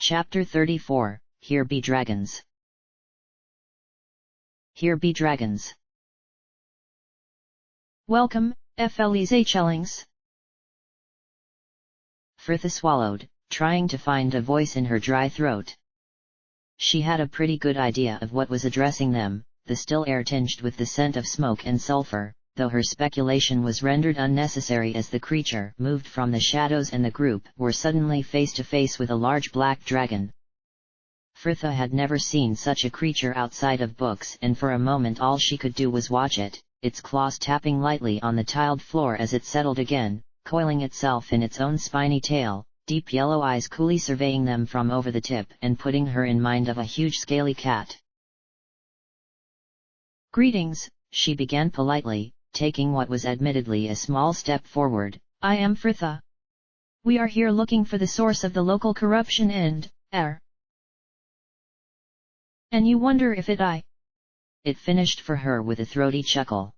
Chapter 34, Here Be Dragons. Here be dragons. Welcome, Feliz. Frithia swallowed, trying to find a voice in her dry throat. She had a pretty good idea of what was addressing them, the still air tinged with the scent of smoke and sulfur, though her speculation was rendered unnecessary as the creature moved from the shadows and the group were suddenly face to face with a large black dragon. Frithia had never seen such a creature outside of books, and for a moment all she could do was watch it, its claws tapping lightly on the tiled floor as it settled again, coiling itself in its own spiny tail, deep yellow eyes coolly surveying them from over the tip and putting her in mind of a huge scaly cat. Greetings, she began politely, taking what was admittedly a small step forward. I am Frithia. We are here looking for the source of the local corruption and you wonder if It finished for her with a throaty chuckle.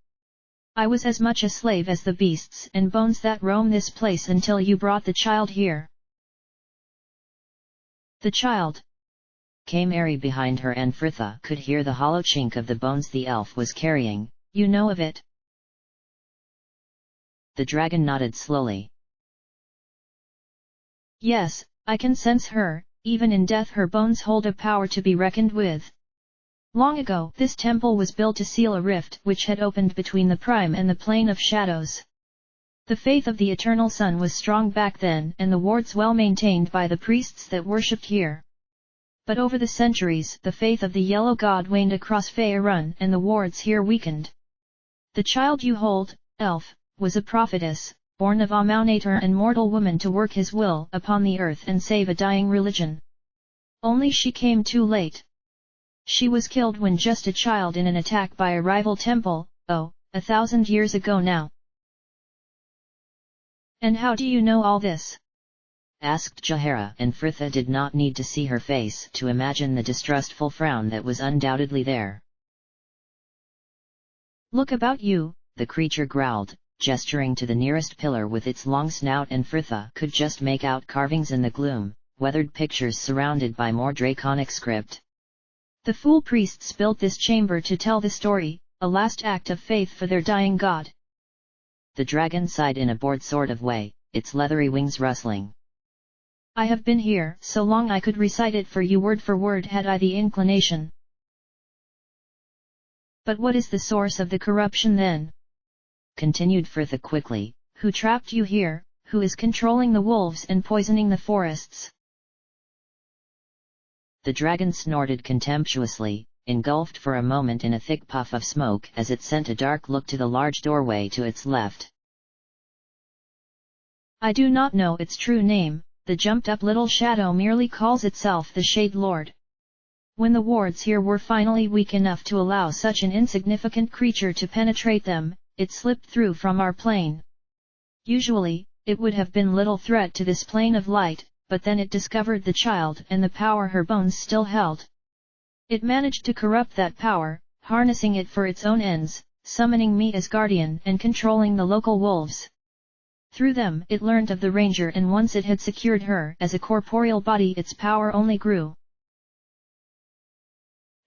I was as much a slave as the beasts and bones that roam this place until you brought the child here. The child came airy behind her, and Frithia could hear the hollow chink of the bones the elf was carrying. You know of it? The dragon nodded slowly. Yes, I can sense her. Even in death her bones hold a power to be reckoned with. Long ago this temple was built to seal a rift which had opened between the prime and the plane of shadows. The faith of the eternal sun was strong back then, and the wards well maintained by the priests that worshipped here. But over the centuries the faith of the yellow god waned across Faerun, and the wards here weakened. The child you hold, elf, was a prophetess, born of Amaunator and mortal woman to work his will upon the earth and save a dying religion. Only she came too late. She was killed when just a child in an attack by a rival temple, 1,000 years ago now. And how do you know all this? Asked Jaheira, and Frithia did not need to see her face to imagine the distrustful frown that was undoubtedly there. Look about you, the creature growled, gesturing to the nearest pillar with its long snout, and Frithia could just make out carvings in the gloom, weathered pictures surrounded by more draconic script. The fool priests built this chamber to tell the story, a last act of faith for their dying god. The dragon sighed in a bored sort of way, its leathery wings rustling. I have been here so long I could recite it for you word for word had I the inclination. But what is the source of the corruption then? Continued Frithia quickly. Who trapped you here? Who is controlling the wolves and poisoning the forests? The dragon snorted contemptuously, engulfed for a moment in a thick puff of smoke as it sent a dark look to the large doorway to its left. I do not know its true name. The jumped-up little shadow merely calls itself the Shade Lord. When the wards here were finally weak enough to allow such an insignificant creature to penetrate them, it slipped through from our plane. Usually, it would have been little threat to this plane of light, but then it discovered the child and the power her bones still held. It managed to corrupt that power, harnessing it for its own ends, summoning me as guardian and controlling the local wolves. Through them it learned of the ranger, and once it had secured her as a corporeal body its power only grew.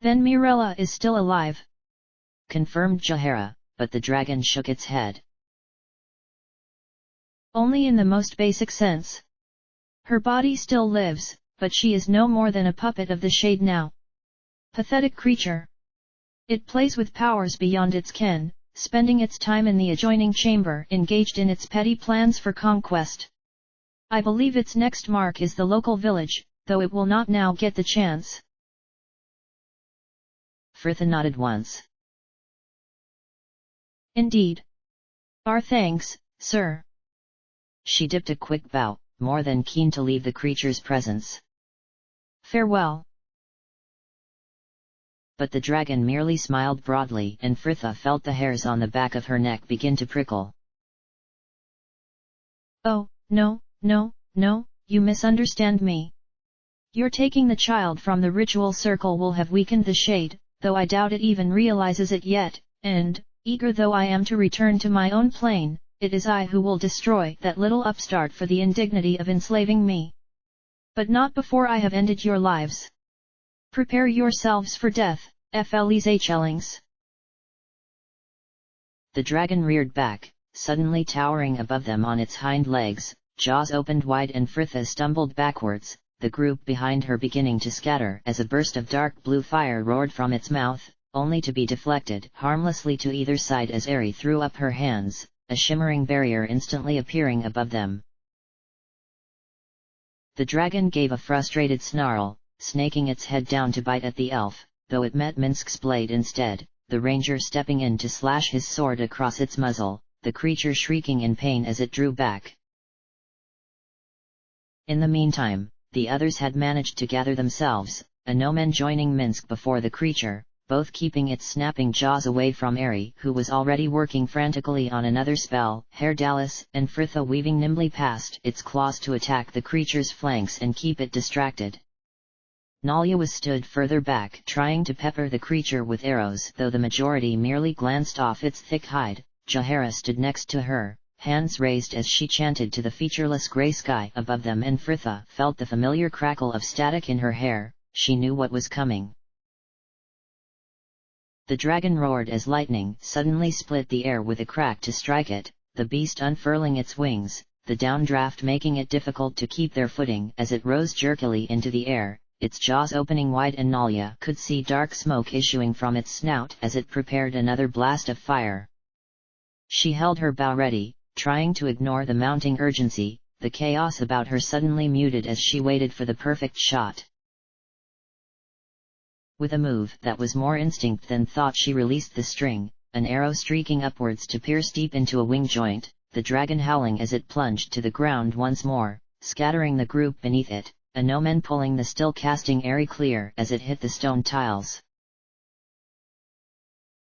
Then Mirella is still alive, confirmed Jaheira, but the dragon shook its head. Only in the most basic sense. Her body still lives, but she is no more than a puppet of the Shade now. Pathetic creature. It plays with powers beyond its ken, spending its time in the adjoining chamber engaged in its petty plans for conquest. I believe its next mark is the local village, though it will not now get the chance. Frithia nodded once. Indeed. Our thanks, sir. She dipped a quick bow, more than keen to leave the creature's presence. Farewell. But the dragon merely smiled broadly, and Frithia felt the hairs on the back of her neck begin to prickle. Oh, no, you misunderstand me. Your taking the child from the ritual circle will have weakened the Shade, though I doubt it even realizes it yet, and, eager though I am to return to my own plane, it is I who will destroy that little upstart for the indignity of enslaving me. But not before I have ended your lives. Prepare yourselves for death, Fleschlings. The dragon reared back, suddenly towering above them on its hind legs, jaws opened wide, and Fritha stumbled backwards, the group behind her beginning to scatter as a burst of dark blue fire roared from its mouth, only to be deflected harmlessly to either side as Eri threw up her hands, a shimmering barrier instantly appearing above them. The dragon gave a frustrated snarl, snaking its head down to bite at the elf, though it met Minsk's blade instead, the ranger stepping in to slash his sword across its muzzle, the creature shrieking in pain as it drew back. In the meantime, the others had managed to gather themselves, a gnomon joining Minsk before the creature, both keeping its snapping jaws away from Eri, who was already working frantically on another spell, Herr Dallas, and Fritha weaving nimbly past its claws to attack the creature's flanks and keep it distracted. Nalia was stood further back, trying to pepper the creature with arrows, though the majority merely glanced off its thick hide. Jahara stood next to her, hands raised as she chanted to the featureless grey sky above them, and Fritha felt the familiar crackle of static in her hair. She knew what was coming. The dragon roared as lightning suddenly split the air with a crack to strike it, the beast unfurling its wings, the downdraft making it difficult to keep their footing as it rose jerkily into the air, its jaws opening wide, and Nalia could see dark smoke issuing from its snout as it prepared another blast of fire. She held her bow ready, trying to ignore the mounting urgency, the chaos about her suddenly muted as she waited for the perfect shot. With a move that was more instinct than thought, she released the string, an arrow streaking upwards to pierce deep into a wing joint, the dragon howling as it plunged to the ground once more, scattering the group beneath it, a gnomon pulling the still casting Eri clear as it hit the stone tiles.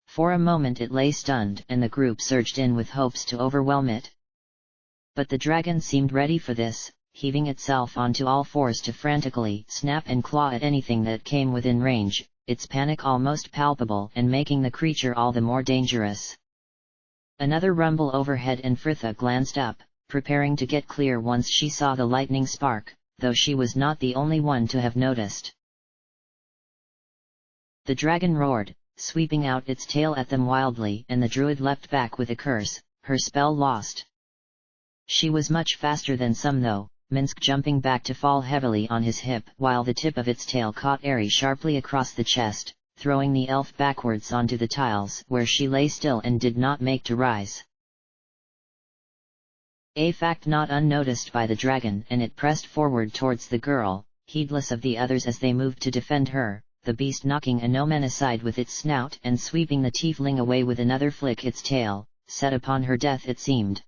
For a moment it lay stunned, and the group surged in with hopes to overwhelm it. But the dragon seemed ready for this, heaving itself onto all fours to frantically snap and claw at anything that came within range, its panic almost palpable and making the creature all the more dangerous. Another rumble overhead, and Fritha glanced up, preparing to get clear once she saw the lightning spark, though she was not the only one to have noticed. The dragon roared, sweeping out its tail at them wildly, and the druid leapt back with a curse, her spell lost. She was much faster than some though, Minsk jumping back to fall heavily on his hip while the tip of its tail caught Eri sharply across the chest, throwing the elf backwards onto the tiles where she lay still and did not make to rise. A fact not unnoticed by the dragon, and it pressed forward towards the girl, heedless of the others as they moved to defend her, the beast knocking a gnomon aside with its snout and sweeping the tiefling away with another flick its tail, set upon her death it seemed.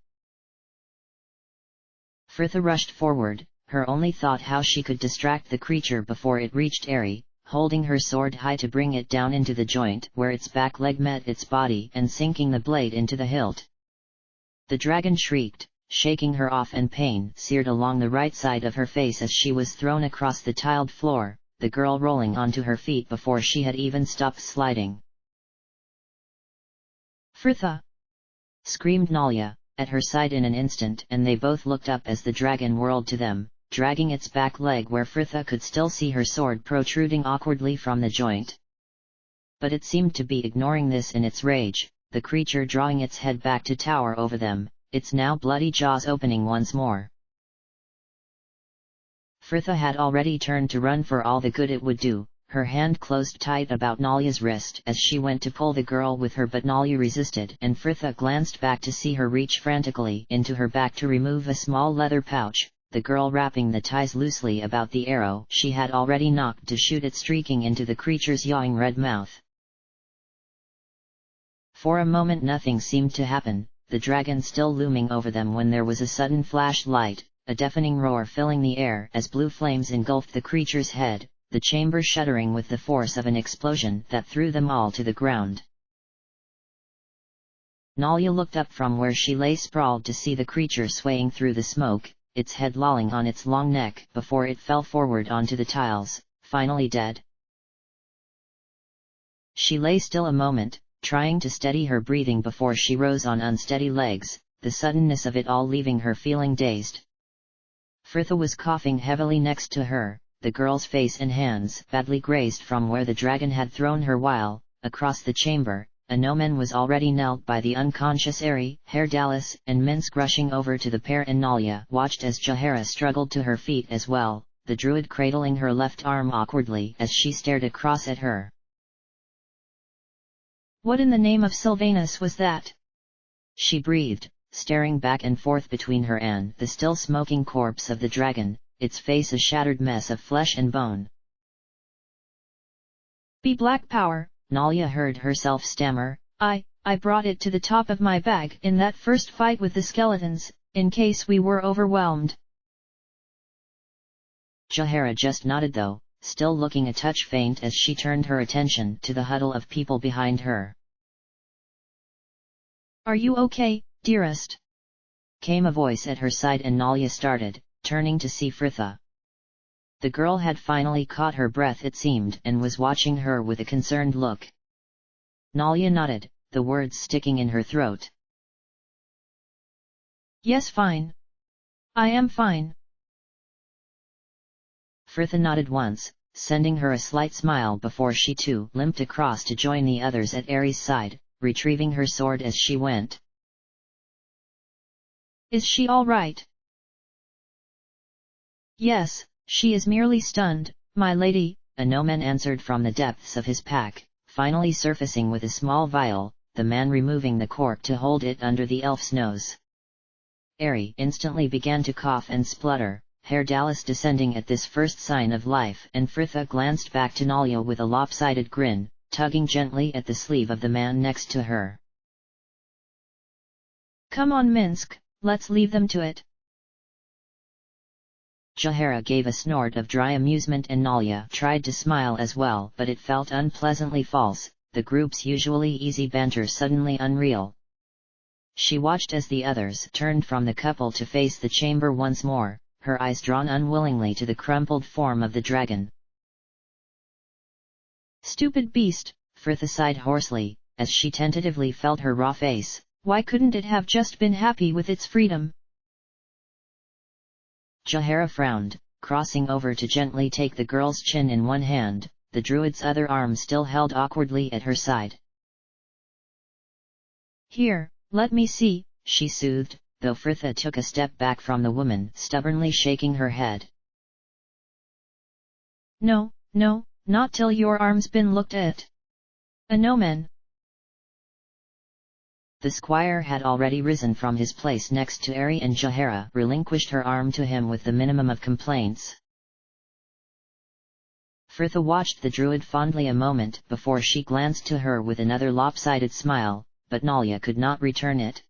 Fritha rushed forward, her only thought how she could distract the creature before it reached Eri, holding her sword high to bring it down into the joint where its back leg met its body and sinking the blade into the hilt. The dragon shrieked, shaking her off, and pain seared along the right side of her face as she was thrown across the tiled floor, the girl rolling onto her feet before she had even stopped sliding. "Fritha!" screamed Nalia, at her side in an instant, and they both looked up as the dragon whirled to them, dragging its back leg where Fritha could still see her sword protruding awkwardly from the joint. But it seemed to be ignoring this in its rage, the creature drawing its head back to tower over them, its now bloody jaws opening once more. Fritha had already turned to run for all the good it would do, her hand closed tight about Nalia's wrist as she went to pull the girl with her, but Nalia resisted, and Fritha glanced back to see her reach frantically into her back to remove a small leather pouch, the girl wrapping the ties loosely about the arrow she had already knocked to shoot it streaking into the creature's yawing red mouth. For a moment nothing seemed to happen, the dragon still looming over them, when there was a sudden flash light, a deafening roar filling the air as blue flames engulfed the creature's head, the chamber shuddering with the force of an explosion that threw them all to the ground. Nalia looked up from where she lay sprawled to see the creature swaying through the smoke, its head lolling on its long neck before it fell forward onto the tiles, finally dead. She lay still a moment, trying to steady her breathing before she rose on unsteady legs, the suddenness of it all leaving her feeling dazed. Fritha was coughing heavily next to her, the girl's face and hands badly grazed from where the dragon had thrown her while, across the chamber, a Nomen was already knelt by the unconscious Aerie, Herdalis and Minsk. Rushing over to the pair, and Nalia watched as Jahara struggled to her feet as well, the druid cradling her left arm awkwardly as she stared across at her. "What in the name of Sylvanus was that?" she breathed, staring back and forth between her and the still smoking corpse of the dragon, its face a shattered mess of flesh and bone. "Be black power," Nalia heard herself stammer. I brought it to the top of my bag in that first fight with the skeletons, in case we were overwhelmed." Jahara just nodded though, still looking a touch faint as she turned her attention to the huddle of people behind her. "Are you okay, dearest?" came a voice at her side, and Nalia started, turning to see Fritha. The girl had finally caught her breath, it seemed, and was watching her with a concerned look. Nalia nodded, the words sticking in her throat. "Yes, fine. I am fine." Fritha nodded once, sending her a slight smile before she too limped across to join the others at Aerie's side, retrieving her sword as she went. "Is she all right?" "Yes, she is merely stunned, my lady," a Nomen answered from the depths of his pack, finally surfacing with a small vial, the man removing the cork to hold it under the elf's nose. Aerie instantly began to cough and splutter, Herdalis descending at this first sign of life, and Fritha glanced back to Nalia with a lopsided grin, tugging gently at the sleeve of the man next to her. "Come on, Minsk, let's leave them to it." Jahara gave a snort of dry amusement, and Nalia tried to smile as well, but it felt unpleasantly false, the group's usually easy banter suddenly unreal. She watched as the others turned from the couple to face the chamber once more, her eyes drawn unwillingly to the crumpled form of the dragon. "Stupid beast," Fritha sighed hoarsely, as she tentatively felt her raw face. "Why couldn't it have just been happy with its freedom?" Jahara frowned, crossing over to gently take the girl's chin in one hand, the druid's other arm still held awkwardly at her side. "Here, let me see," she soothed, though Fritha took a step back from the woman, stubbornly shaking her head. No, not till your arm's been looked at." "A Nomen." The squire had already risen from his place next to Aerie, and Jahara relinquished her arm to him with the minimum of complaints. Fritha watched the druid fondly a moment before she glanced to her with another lopsided smile, but Nalia could not return it.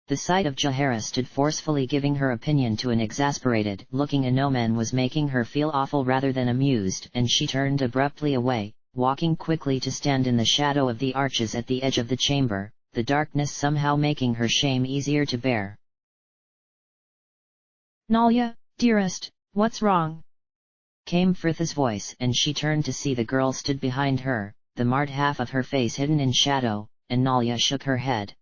The sight of Jahara stood forcefully giving her opinion to an exasperated-looking Anoman was making her feel awful rather than amused, and she turned abruptly away, walking quickly to stand in the shadow of the arches at the edge of the chamber, the darkness somehow making her shame easier to bear. "Nalia, dearest, what's wrong?" came Fritha's voice, and she turned to see the girl stood behind her, the marred half of her face hidden in shadow, and Nalia shook her head.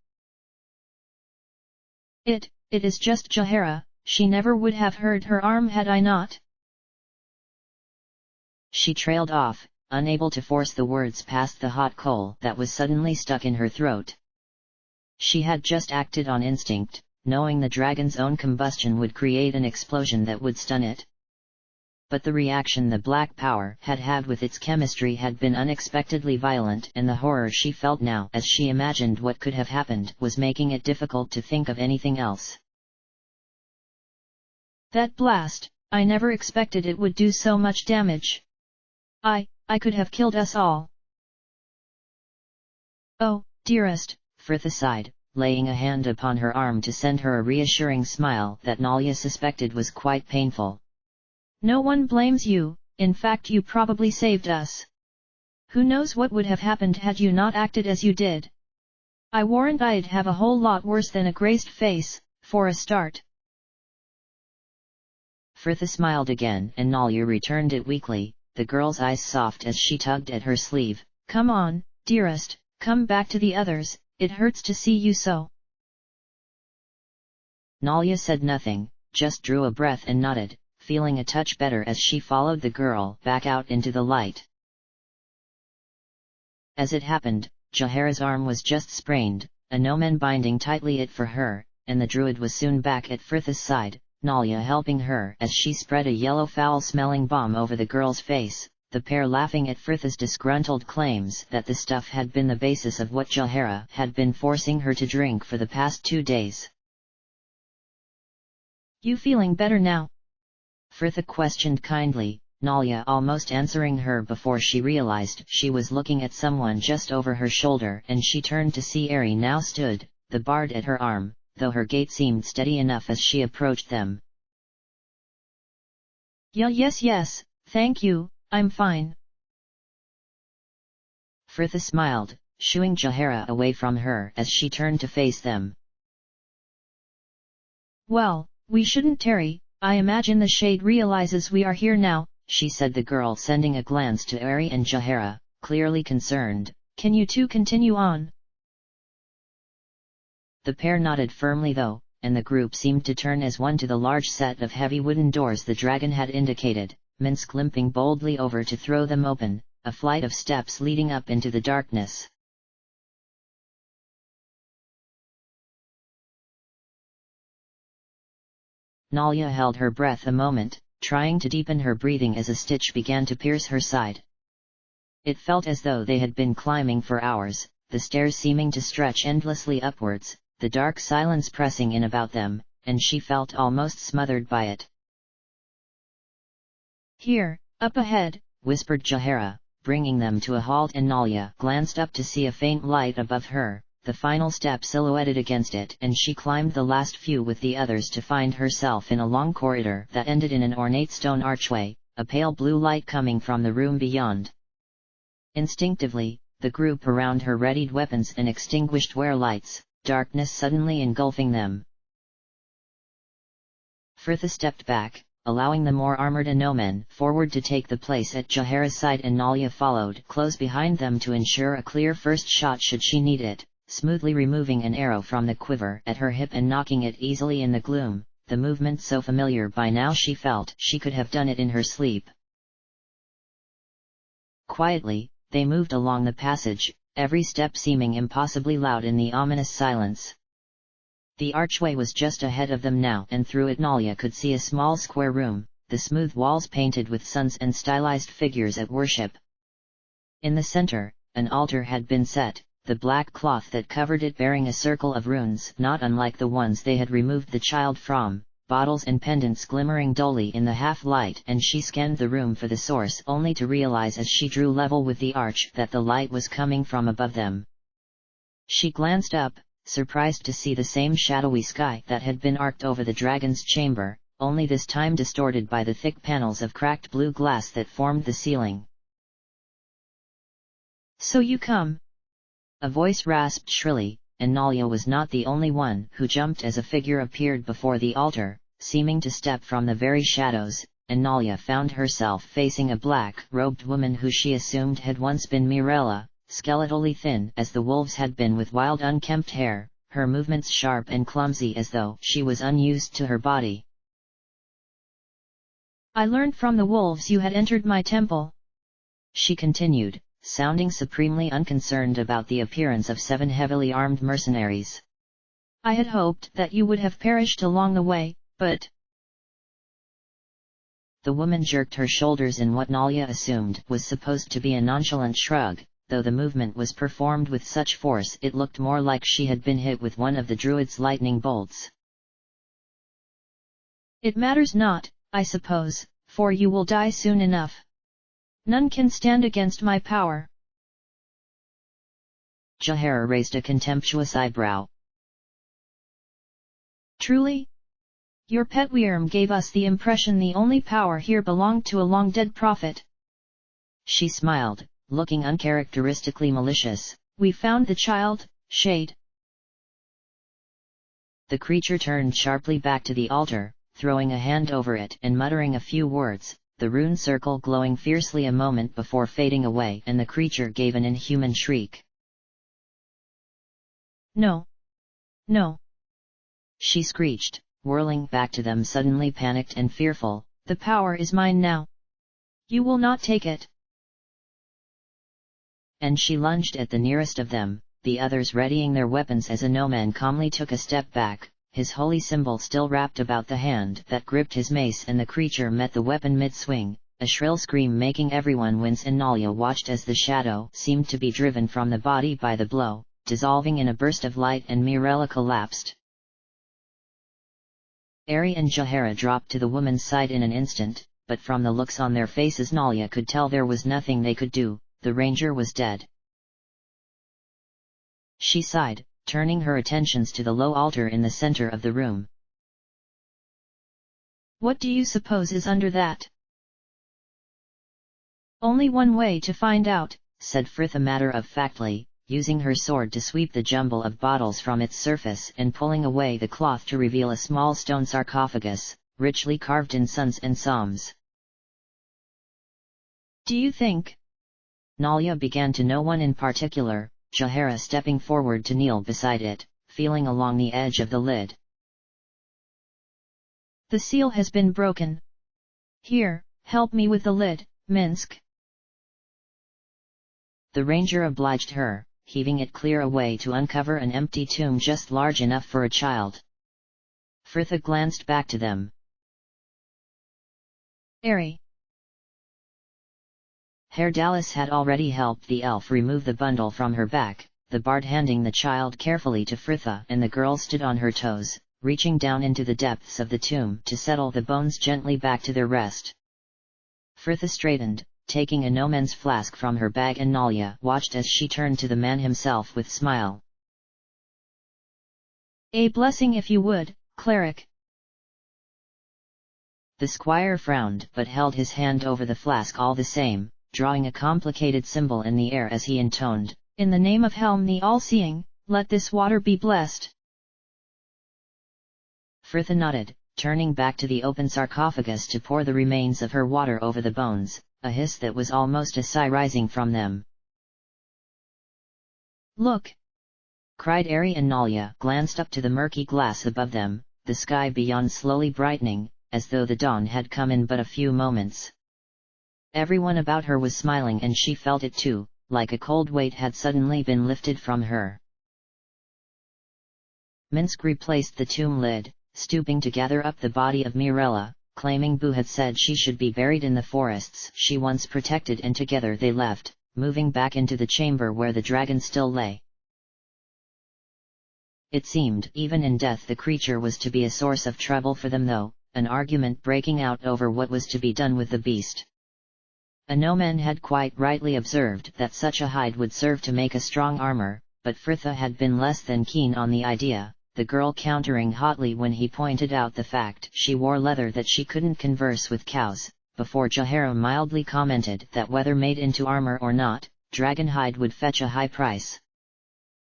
It is just Jahara, she never would have hurt her arm had I not." She trailed off, unable to force the words past the hot coal that was suddenly stuck in her throat. She had just acted on instinct, knowing the dragon's own combustion would create an explosion that would stun it. But the reaction the black power had had with its chemistry had been unexpectedly violent, and the horror she felt now as she imagined what could have happened was making it difficult to think of anything else. "That blast, I never expected it would do so much damage. I could have killed us all." "Oh, dearest," Fritha sighed, laying a hand upon her arm to send her a reassuring smile that Nalia suspected was quite painful. "No one blames you, in fact you probably saved us. Who knows what would have happened had you not acted as you did? I warrant I'd have a whole lot worse than a grazed face, for a start." Fritha smiled again, and Nalia returned it weakly, the girl's eyes soft as she tugged at her sleeve. "Come on, dearest, come back to the others, it hurts to see you so." Nalia said nothing, just drew a breath and nodded, feeling a touch better as she followed the girl back out into the light. As it happened, Jahara's arm was just sprained, a gnomon binding tightly it for her, and the druid was soon back at Firtha's side, Nalia helping her as she spread a yellow foul-smelling balm over the girl's face, the pair laughing at Firtha's disgruntled claims that the stuff had been the basis of what Jahara had been forcing her to drink for the past 2 days. You feeling better now? Firtha questioned kindly, Nalia almost answering her before she realized she was looking at someone just over her shoulder, and she turned to see Ari now stood, the bard at her arm, though her gait seemed steady enough as she approached them. Yes, thank you, I'm fine. Firtha smiled, shooing Jahara away from her as she turned to face them. Well, we shouldn't tarry, I imagine the shade realizes we are here now, she said, the girl sending a glance to Ari and Jahara, clearly concerned. Can you two continue on? The pair nodded firmly though, and the group seemed to turn as one to the large set of heavy wooden doors the dragon had indicated, Minsk limping boldly over to throw them open, a flight of steps leading up into the darkness. Nalia held her breath a moment, trying to deepen her breathing as a stitch began to pierce her side. It felt as though they had been climbing for hours, the stairs seeming to stretch endlessly upwards, the dark silence pressing in about them, and she felt almost smothered by it. Here, up ahead, whispered Jahara, bringing them to a halt, and Nalia glanced up to see a faint light above her, the final step silhouetted against it, and she climbed the last few with the others to find herself in a long corridor that ended in an ornate stone archway, a pale blue light coming from the room beyond. Instinctively, the group around her readied weapons and extinguished lights, darkness suddenly engulfing them. Firtha stepped back, allowing the more armored Anomen forward to take the place at Jahara's side, and Nalia followed close behind them to ensure a clear first shot should she need it, smoothly removing an arrow from the quiver at her hip and knocking it easily in the gloom, the movement so familiar by now she felt she could have done it in her sleep. Quietly, they moved along the passage, every step seeming impossibly loud in the ominous silence. The archway was just ahead of them now, and through it Nalia could see a small square room, the smooth walls painted with suns and stylized figures at worship. In the center, an altar had been set, the black cloth that covered it bearing a circle of runes not unlike the ones they had removed the child from, bottles and pendants glimmering dully in the half-light, and she scanned the room for the source only to realize as she drew level with the arch that the light was coming from above them. She glanced up, surprised to see the same shadowy sky that had been arced over the dragon's chamber, only this time distorted by the thick panels of cracked blue glass that formed the ceiling. So you come? A voice rasped shrilly, and Nalia was not the only one who jumped as a figure appeared before the altar, seeming to step from the very shadows, and Nalia found herself facing a black-robed woman who she assumed had once been Mirella, skeletally thin as the wolves had been with wild unkempt hair, her movements sharp and clumsy as though she was unused to her body. I learned from the wolves you had entered my temple, she continued, sounding supremely unconcerned about the appearance of 7 heavily armed mercenaries. I had hoped that you would have perished along the way, but... The woman jerked her shoulders in what Nalia assumed was supposed to be a nonchalant shrug, though the movement was performed with such force it looked more like she had been hit with one of the druid's lightning bolts. It matters not, I suppose, for you will die soon enough. None can stand against my power. Jahara raised a contemptuous eyebrow. Truly? Your pet Wyrm gave us the impression the only power here belonged to a long-dead prophet. She smiled, looking uncharacteristically malicious. We found the child, Shade. The creature turned sharply back to the altar, throwing a hand over it and muttering a few words, the rune circle glowing fiercely a moment before fading away, and the creature gave an inhuman shriek. No! No! She screeched, whirling back to them suddenly panicked and fearful. "The power is mine now. You will not take it." And she lunged at the nearest of them, the others readying their weapons as Anoman calmly took a step back, his holy symbol still wrapped about the hand that gripped his mace, and the creature met the weapon mid-swing, a shrill scream making everyone wince, and Nalia watched as the shadow seemed to be driven from the body by the blow, dissolving in a burst of light, and Mirella collapsed. Ari and Jahara dropped to the woman's side in an instant, but from the looks on their faces Nalia could tell there was nothing they could do. The ranger was dead. She sighed, turning her attentions to the low altar in the center of the room. "What do you suppose is under that?" "Only one way to find out," said Fritha matter-of-factly, using her sword to sweep the jumble of bottles from its surface and pulling away the cloth to reveal a small stone sarcophagus, richly carved in suns and psalms. "Do you think?" Nalia began to know one in particular, Jahara stepping forward to kneel beside it, feeling along the edge of the lid. "The seal has been broken. Here, help me with the lid, Minsk." The ranger obliged her, heaving it clear away to uncover an empty tomb just large enough for a child. Fritha glanced back to them. "Ari." Herr Dallas had already helped the elf remove the bundle from her back, the bard handing the child carefully to Fritha, and the girl stood on her toes, reaching down into the depths of the tomb to settle the bones gently back to their rest. Fritha straightened, taking Anoman's flask from her bag, and Nalia watched as she turned to the man himself with smile. "A blessing if you would, cleric." The squire frowned but held his hand over the flask all the same, drawing a complicated symbol in the air as he intoned, "In the name of Helm the All-Seeing, let this water be blessed." Fritha nodded, turning back to the open sarcophagus to pour the remains of her water over the bones, a hiss that was almost a sigh rising from them. "Look!" cried Ari, and Nalia glanced up to the murky glass above them, the sky beyond slowly brightening, as though the dawn had come in but a few moments. Everyone about her was smiling, and she felt it too, like a cold weight had suddenly been lifted from her. Minsk replaced the tomb lid, stooping to gather up the body of Mirella, claiming Bu had said she should be buried in the forests she once protected, and together they left, moving back into the chamber where the dragon still lay. It seemed even in death the creature was to be a source of trouble for them, though, an argument breaking out over what was to be done with the beast. Anoman had quite rightly observed that such a hide would serve to make a strong armor, but Fritha had been less than keen on the idea, the girl countering hotly when he pointed out the fact she wore leather that she couldn't converse with cows, before Jahara mildly commented that whether made into armor or not, dragon hide would fetch a high price.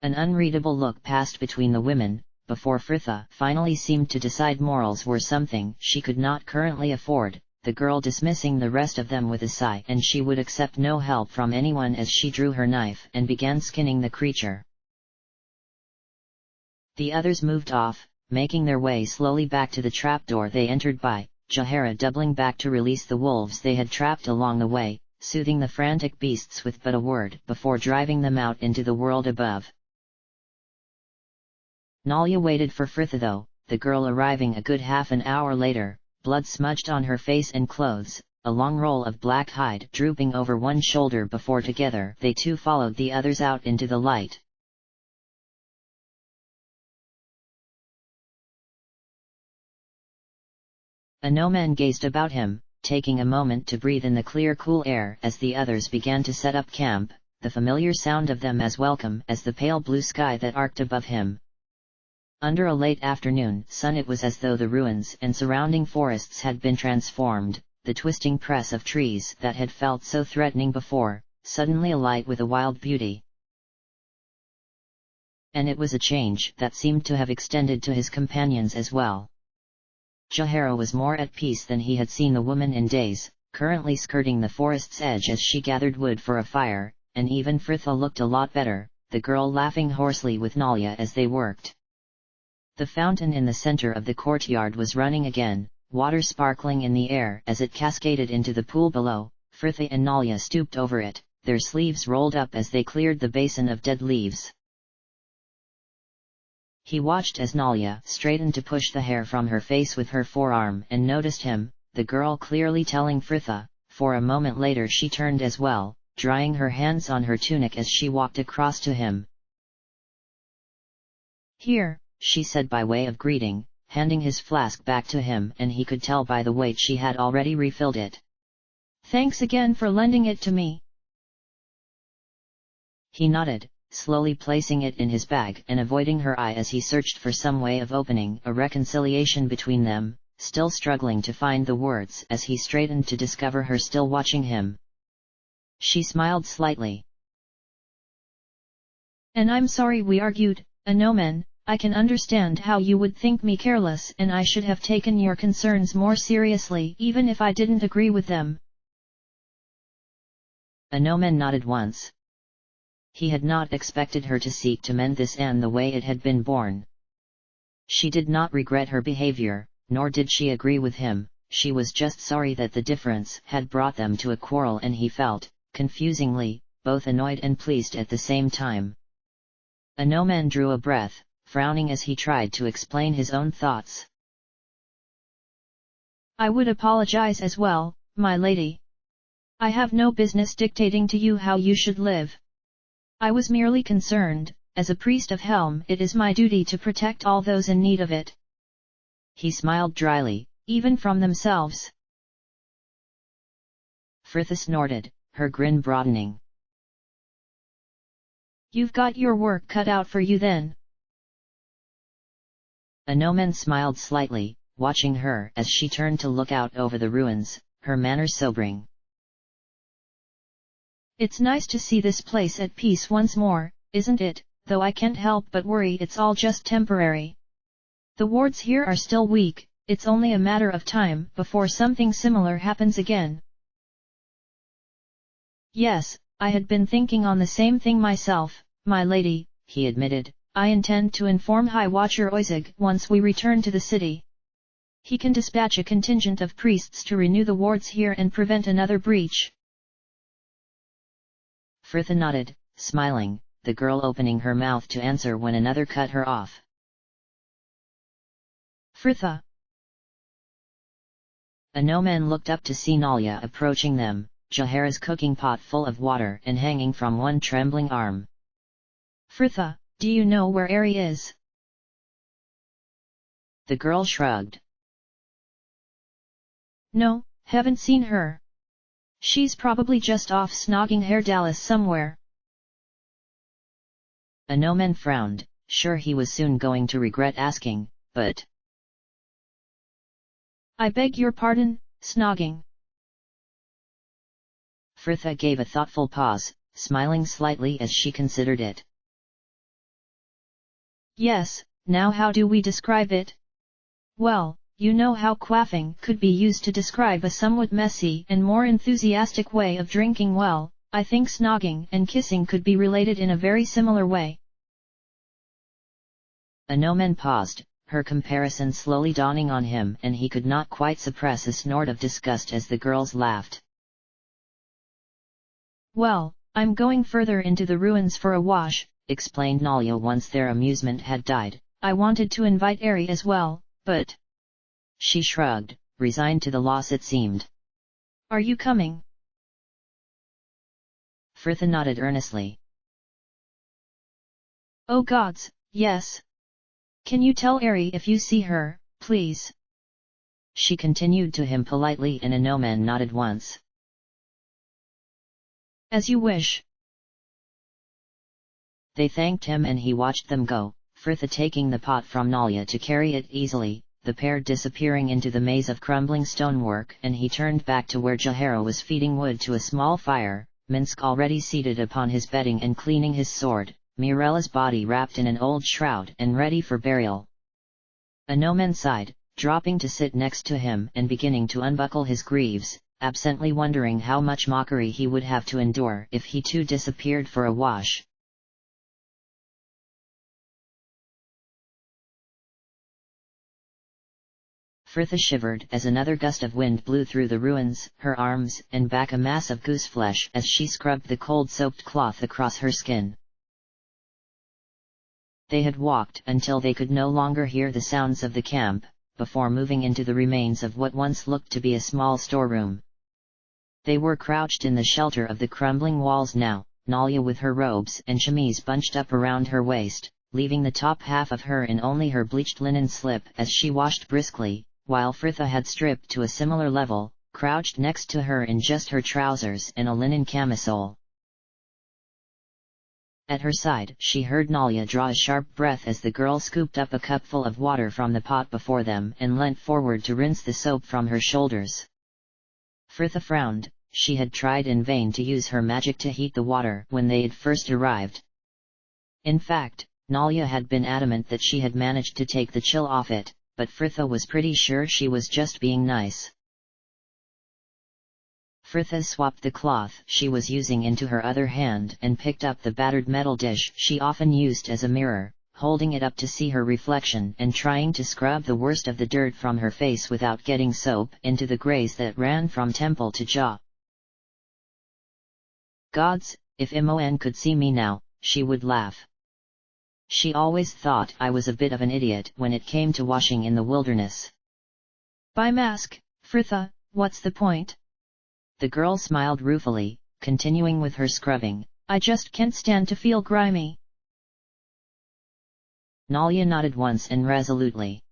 An unreadable look passed between the women, before Fritha finally seemed to decide morals were something she could not currently afford, the girl dismissing the rest of them with a sigh, and she would accept no help from anyone as she drew her knife and began skinning the creature. The others moved off, making their way slowly back to the trapdoor they entered by, Jahara doubling back to release the wolves they had trapped along the way, soothing the frantic beasts with but a word before driving them out into the world above. Nalia waited for Fritha though, the girl arriving a good half an hour later, blood smudged on her face and clothes, a long roll of black hide drooping over one shoulder before together they too followed the others out into the light. Anoman gazed about him, taking a moment to breathe in the clear cool air as the others began to set up camp, the familiar sound of them as welcome as the pale blue sky that arced above him. Under a late afternoon sun it was as though the ruins and surrounding forests had been transformed, the twisting press of trees that had felt so threatening before, suddenly alight with a wild beauty. And it was a change that seemed to have extended to his companions as well. Jahara was more at peace than he had seen the woman in days, currently skirting the forest's edge as she gathered wood for a fire, and even Fritha looked a lot better, the girl laughing hoarsely with Nalia as they worked. The fountain in the center of the courtyard was running again, water sparkling in the air as it cascaded into the pool below. Fritha and Nalya stooped over it, their sleeves rolled up as they cleared the basin of dead leaves. He watched as Nalya straightened to push the hair from her face with her forearm and noticed him, the girl clearly telling Fritha. For a moment later she turned as well, drying her hands on her tunic as she walked across to him. "Here," she said by way of greeting, handing his flask back to him, and he could tell by the weight she had already refilled it. "Thanks again for lending it to me." He nodded, slowly placing it in his bag and avoiding her eye as he searched for some way of opening a reconciliation between them, still struggling to find the words as he straightened to discover her still watching him. She smiled slightly. "And I'm sorry we argued, Anomen. I can understand how you would think me careless, and I should have taken your concerns more seriously even if I didn't agree with them." Anomen nodded once. He had not expected her to seek to mend this and the way it had been born. She did not regret her behavior, nor did she agree with him, she was just sorry that the difference had brought them to a quarrel, and he felt, confusingly, both annoyed and pleased at the same time. Anomen drew a breath, frowning as he tried to explain his own thoughts. "I would apologize as well, my lady. I have no business dictating to you how you should live. I was merely concerned, as a priest of Helm it is my duty to protect all those in need of it." He smiled dryly, "Even from themselves." Fritha snorted, her grin broadening. "You've got your work cut out for you then." Anomen smiled slightly, watching her as she turned to look out over the ruins, her manner sobering. "It's nice to see this place at peace once more, isn't it, though I can't help but worry it's all just temporary. The wards here are still weak, it's only a matter of time before something similar happens again." "Yes, I had been thinking on the same thing myself, my lady," he admitted. "I intend to inform High Watcher Oizig once we return to the city. He can dispatch a contingent of priests to renew the wards here and prevent another breach." Fritha nodded, smiling, the girl opening her mouth to answer when another cut her off. "Fritha." Anomen looked up to see Nalya approaching them, Jahara's cooking pot full of water and hanging from one trembling arm. "Fritha, do you know where Ari is?" The girl shrugged. "No, haven't seen her. She's probably just off snogging Hairdalis somewhere." Anomen frowned, sure he was soon going to regret asking, but... "I beg your pardon, snogging." Fritha gave a thoughtful pause, smiling slightly as she considered it. "Yes, now how do we describe it? Well, you know how quaffing could be used to describe a somewhat messy and more enthusiastic way of drinking. Well, I think snogging and kissing could be related in a very similar way." Anomen paused, her comparison slowly dawning on him, and he could not quite suppress a snort of disgust as the girls laughed. "Well, I'm going further into the ruins for a wash," explained Nalya once their amusement had died. "I wanted to invite Ari as well, but..." She shrugged, resigned to the loss it seemed. "Are you coming?" Fritha nodded earnestly. "Oh gods, yes. Can you tell Ari if you see her, please?" She continued to him politely, and Anomen nodded once. "As you wish." They thanked him and he watched them go, Fritha taking the pot from Nalya to carry it easily, the pair disappearing into the maze of crumbling stonework, and he turned back to where Jahara was feeding wood to a small fire, Minsk already seated upon his bedding and cleaning his sword, Mirella's body wrapped in an old shroud and ready for burial. Anomen sighed, dropping to sit next to him and beginning to unbuckle his greaves, absently wondering how much mockery he would have to endure if he too disappeared for a wash. Frithha shivered as another gust of wind blew through the ruins, her arms and back a mass of goose flesh as she scrubbed the cold-soaked cloth across her skin. They had walked until they could no longer hear the sounds of the camp, before moving into the remains of what once looked to be a small storeroom. They were crouched in the shelter of the crumbling walls now, Nalia with her robes and chemise bunched up around her waist, leaving the top half of her in only her bleached linen slip as she washed briskly, while Frithha had stripped to a similar level, crouched next to her in just her trousers and a linen camisole. At her side she heard Nalia draw a sharp breath as the girl scooped up a cupful of water from the pot before them and leant forward to rinse the soap from her shoulders. Frithha frowned. She had tried in vain to use her magic to heat the water when they had first arrived. In fact, Nalia had been adamant that she had managed to take the chill off it, but Frithha was pretty sure she was just being nice. Frithha swapped the cloth she was using into her other hand and picked up the battered metal dish she often used as a mirror, holding it up to see her reflection and trying to scrub the worst of the dirt from her face without getting soap into the grays that ran from temple to jaw. Gods, if Mon could see me now, she would laugh. She always thought I was a bit of an idiot when it came to washing in the wilderness. By mask, Frithha, what's the point? The girl smiled ruefully, continuing with her scrubbing. I just can't stand to feel grimy. Nalia nodded once and resolutely.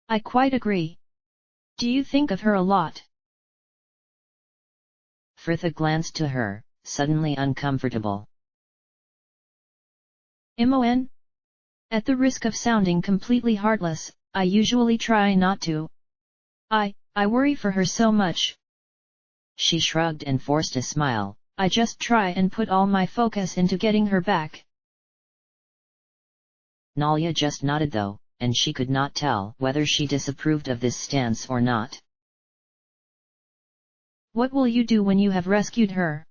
I quite agree. Do you think of her a lot? Frithha glanced to her, suddenly uncomfortable. Mon? At the risk of sounding completely heartless, I usually try not to. I worry for her so much. She shrugged and forced a smile. I just try and put all my focus into getting her back. Nalia just nodded though, and she could not tell whether she disapproved of this stance or not. What will you do when you have rescued her?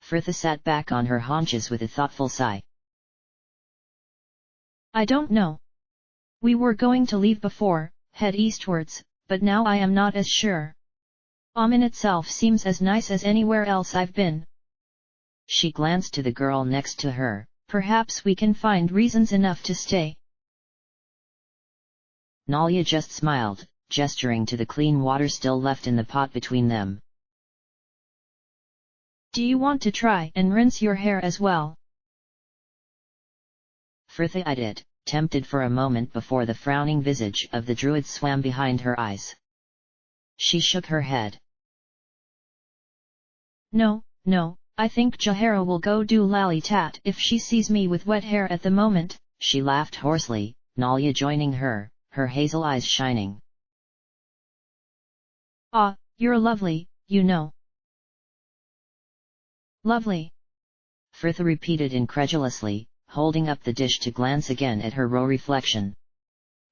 Frithha sat back on her haunches with a thoughtful sigh. I don't know. We were going to leave before, head eastwards, but now I am not as sure. In itself seems as nice as anywhere else I've been. She glanced to the girl next to her. Perhaps we can find reasons enough to stay. Nalia just smiled, gesturing to the clean water still left in the pot between them. Do you want to try and rinse your hair as well? Frithha eyed it, tempted for a moment before the frowning visage of the druid swam behind her eyes. She shook her head. No, I think Jahara will go do lally-tat if she sees me with wet hair at the moment. She laughed hoarsely, Nalia joining her, her hazel eyes shining. Ah, you're lovely, you know. Lovely. Frithha repeated incredulously, holding up the dish to glance again at her raw reflection.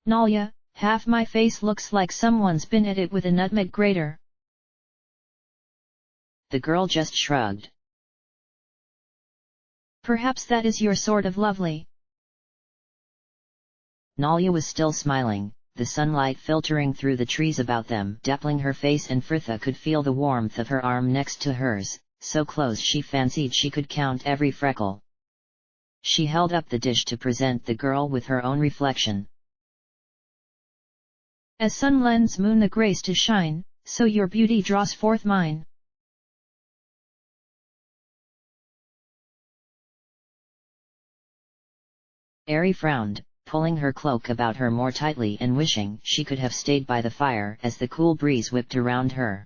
Nalia, half my face looks like someone's been at it with a nutmeg grater. The girl just shrugged. Perhaps that is your sort of lovely. Nalia was still smiling, the sunlight filtering through the trees about them dappling her face, and Frithha could feel the warmth of her arm next to hers, so close she fancied she could count every freckle. She held up the dish to present the girl with her own reflection. As sun lends moon the grace to shine, so your beauty draws forth mine. Ari frowned, pulling her cloak about her more tightly and wishing she could have stayed by the fire as the cool breeze whipped around her.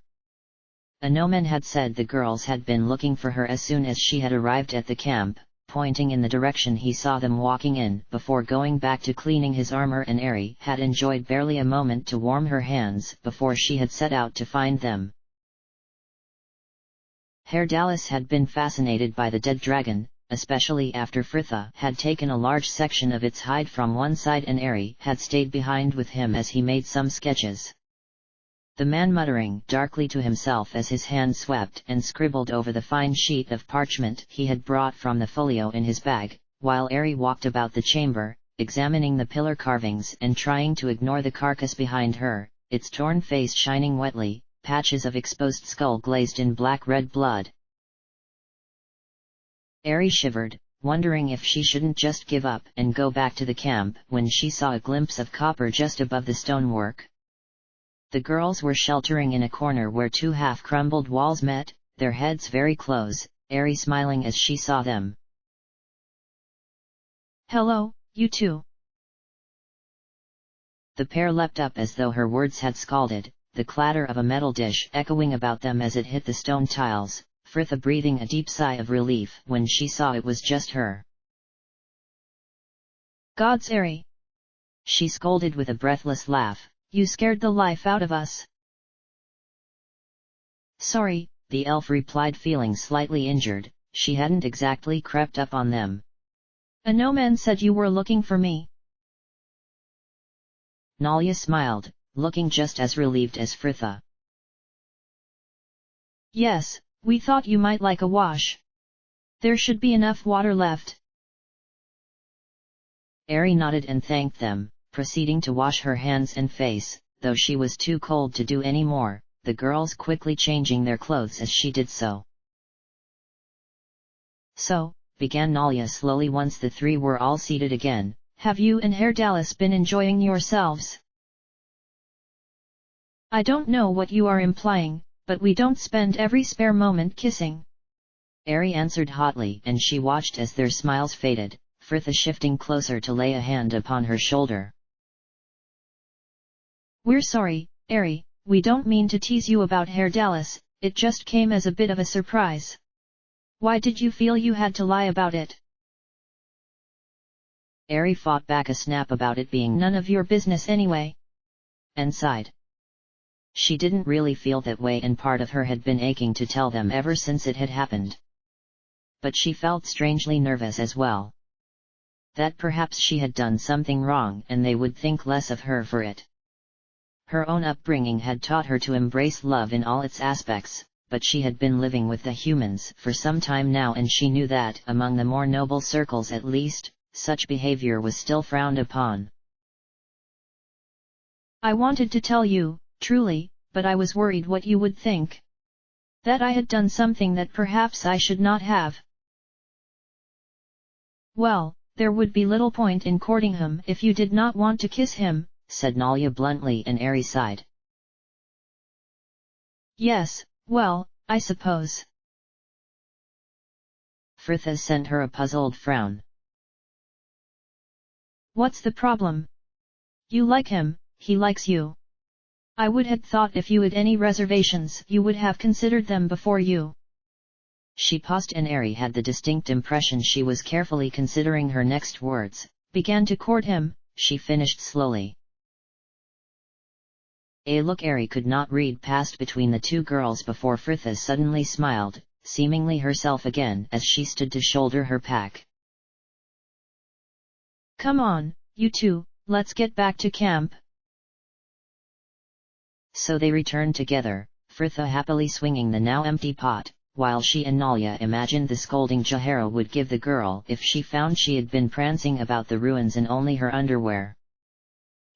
Anoman had said the girls had been looking for her as soon as she had arrived at the camp, pointing in the direction he saw them walking in before going back to cleaning his armor, and Ari had enjoyed barely a moment to warm her hands before she had set out to find them. Herr Dallas had been fascinated by the dead dragon, especially after Frithha had taken a large section of its hide from one side and Ari had stayed behind with him as he made some sketches. The man muttering darkly to himself as his hand swept and scribbled over the fine sheet of parchment he had brought from the folio in his bag, while Ari walked about the chamber, examining the pillar carvings and trying to ignore the carcass behind her, its torn face shining wetly, patches of exposed skull glazed in black-red blood. Ari shivered, wondering if she shouldn't just give up and go back to the camp when she saw a glimpse of copper just above the stonework. The girls were sheltering in a corner where two half-crumbled walls met, their heads very close, Ari smiling as she saw them. "Hello, you two." The pair leapt up as though her words had scalded, the clatter of a metal dish echoing about them as it hit the stone tiles, Fritha breathing a deep sigh of relief when she saw it was just her. "Gods, Ari!" she scolded with a breathless laugh. "You scared the life out of us." "Sorry," the elf replied, feeling slightly injured. She hadn't exactly crept up on them. "A no-man said you were looking for me." Nalia smiled, looking just as relieved as Fritha. "Yes, we thought you might like a wash. There should be enough water left." Ari nodded and thanked them, proceeding to wash her hands and face, though she was too cold to do any more, the girls quickly changing their clothes as she did so. "So," began Nalia slowly once the three were all seated again, "have you and Herr Dallas been enjoying yourselves?" "I don't know what you are implying, but we don't spend every spare moment kissing," Ari answered hotly, and she watched as their smiles faded, Fritha shifting closer to lay a hand upon her shoulder. "We're sorry, Ari, we don't mean to tease you about Herr Dallas, it just came as a bit of a surprise. Why did you feel you had to lie about it?" Ari fought back a snap about it being none of your business anyway, and sighed. She didn't really feel that way, and part of her had been aching to tell them ever since it had happened. But she felt strangely nervous as well. That perhaps she had done something wrong and they would think less of her for it. Her own upbringing had taught her to embrace love in all its aspects, but she had been living with the humans for some time now, and she knew that, among the more noble circles at least, such behavior was still frowned upon. "I wanted to tell you, truly, but I was worried what you would think. That I had done something that perhaps I should not have." "Well, there would be little point in courting him if you did not want to kiss him," said Nalia bluntly, and Ari sighed. "Yes, well, I suppose." Fritha sent her a puzzled frown. "What's the problem? You like him, he likes you. I would have thought if you had any reservations you would have considered them before you." She paused, and Ari had the distinct impression she was carefully considering her next words. "Began to court him," she finished slowly. A look Ari could not read passed between the two girls before Fritha suddenly smiled, seemingly herself again as she stood to shoulder her pack. "Come on, you two, let's get back to camp." So they returned together, Fritha happily swinging the now empty pot, while she and Nalia imagined the scolding Jahara would give the girl if she found she had been prancing about the ruins in only her underwear.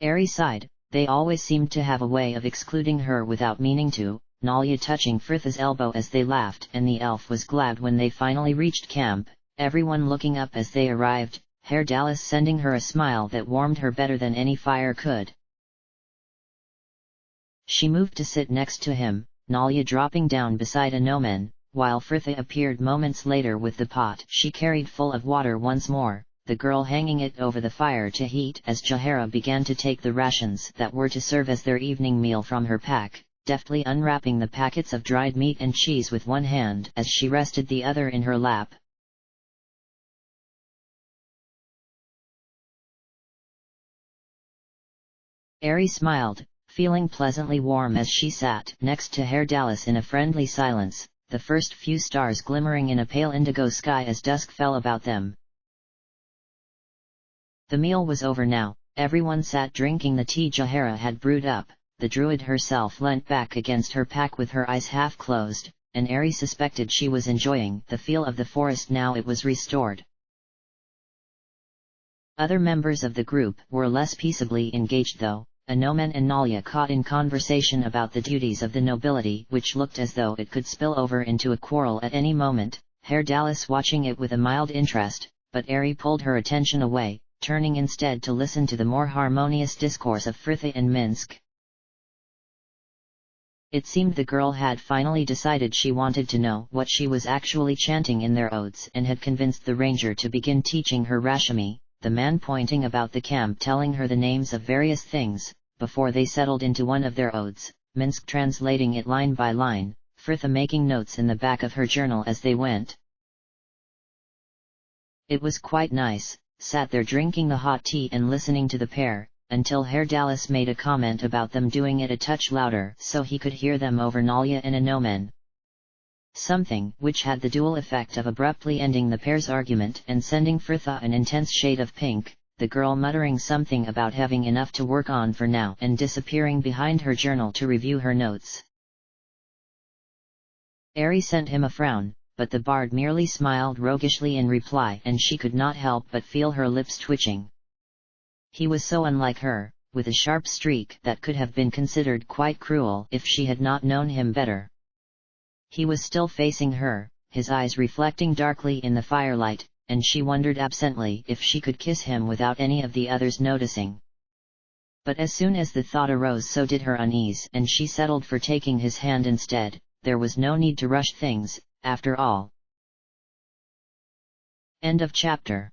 Ari sighed. They always seemed to have a way of excluding her without meaning to, Nalia touching Fritha's elbow as they laughed, and the elf was glad when they finally reached camp, everyone looking up as they arrived, Herr Dallas sending her a smile that warmed her better than any fire could. She moved to sit next to him, Nalia dropping down beside a gnomon, while Fritha appeared moments later with the pot she carried full of water once more, the girl hanging it over the fire to heat as Jahara began to take the rations that were to serve as their evening meal from her pack, deftly unwrapping the packets of dried meat and cheese with one hand as she rested the other in her lap. Ari smiled, feeling pleasantly warm as she sat next to Herr Dallas in a friendly silence, the first few stars glimmering in a pale indigo sky as dusk fell about them. The meal was over now, everyone sat drinking the tea Jahara had brewed up, the druid herself leant back against her pack with her eyes half closed, and Ari suspected she was enjoying the feel of the forest now it was restored. Other members of the group were less peaceably engaged though, Anomen and Nalya caught in conversation about the duties of the nobility which looked as though it could spill over into a quarrel at any moment, Herr Dallas watching it with a mild interest, but Ari pulled her attention away, turning instead to listen to the more harmonious discourse of Fritha and Minsk. It seemed the girl had finally decided she wanted to know what she was actually chanting in their odes and had convinced the ranger to begin teaching her Rashmi, the man pointing about the camp telling her the names of various things, before they settled into one of their odes, Minsk translating it line by line, Fritha making notes in the back of her journal as they went. It was quite nice, sat there drinking the hot tea and listening to the pair, until Herr Dallas made a comment about them doing it a touch louder so he could hear them over Nalya and Anomen. Something which had the dual effect of abruptly ending the pair's argument and sending Fritha an intense shade of pink, the girl muttering something about having enough to work on for now and disappearing behind her journal to review her notes. Ari sent him a frown, but the bard merely smiled roguishly in reply and she could not help but feel her lips twitching. He was so unlike her, with a sharp streak that could have been considered quite cruel if she had not known him better. He was still facing her, his eyes reflecting darkly in the firelight, and she wondered absently if she could kiss him without any of the others noticing. But as soon as the thought arose, so did her unease, and she settled for taking his hand instead. There was no need to rush things, after all. End of chapter.